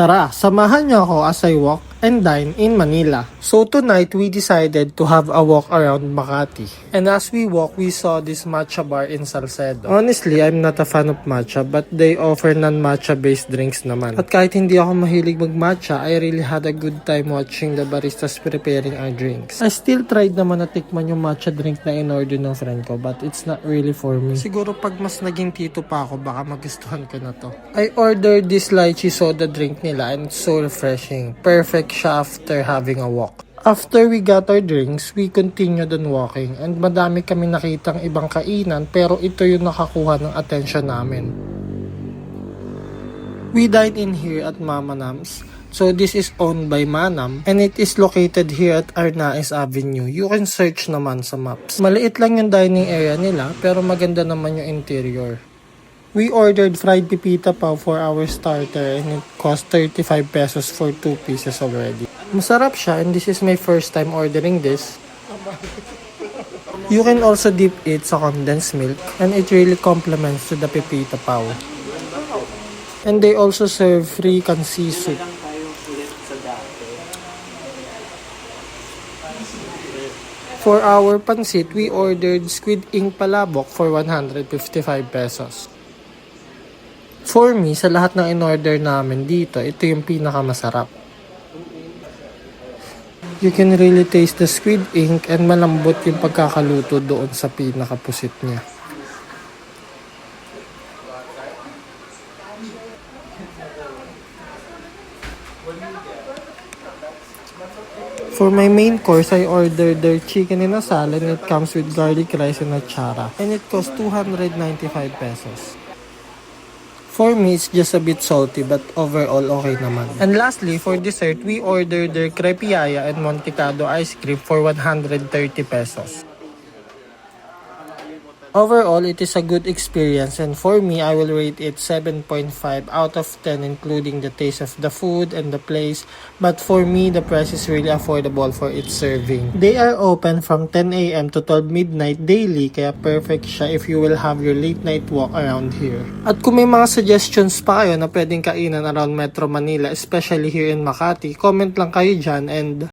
Tara, samahan niyo ako as I walk and dine in Manila. So tonight, we decided to have a walk around Makati. And as we walk, we saw this matcha bar in Salcedo. Honestly, I'm not a fan of matcha, but they offer non-matcha based drinks naman. At kahit hindi ako mahilig mag-matcha, I really had a good time watching the baristas preparing our drinks. I still tried naman na tikman yung matcha drink na in-order ng friend ko, but it's not really for me. Siguro pag mas naging tito pa ako, baka magustuhan ko na to. I ordered this lychee soda drink nila and it's so refreshing. Perfect siya after having a walk. After we got our drinks, we continued on walking and madami kami nakitang ibang kainan pero ito yung nakakuha ng atensyon namin. We dined in here at Mama Nam's. So this is owned by Manam and it is located here at Arnaiz Avenue. You can search naman sa maps. Maliit lang yung dining area nila pero maganda naman yung interior. We ordered fried pipita pao for our starter and it cost 35 pesos for 2 pieces already. Masarap siya and this is my first time ordering this. You can also dip it sa condensed milk and it really complements to the pipita pao. And they also serve free kansi soup. For our pansit, we ordered squid ink palabok for 155 pesos. For me, sa lahat ng in-order namin dito, ito yung pinakamasarap. You can really taste the squid ink and malambot yung pagkakaluto doon sa pinakapusit niya. For my main course, I ordered their chicken in a salad and it comes with garlic rice and achara. And it costs 295 pesos. For me, it's just a bit salty but overall okay naman. And lastly, for dessert, we ordered their crepeyaya and Montecado ice cream for 130 pesos. Overall, it is a good experience and for me, I will rate it 7.5 out of 10 including the taste of the food and the place. But for me, the price is really affordable for its serving. They are open from 10 a.m. to 12 midnight daily kaya perfect siya if you will have your late night walk around here. At kung may mga suggestions pa kayo na pwedeng kainan around Metro Manila, especially here in Makati, comment lang kayo dyan and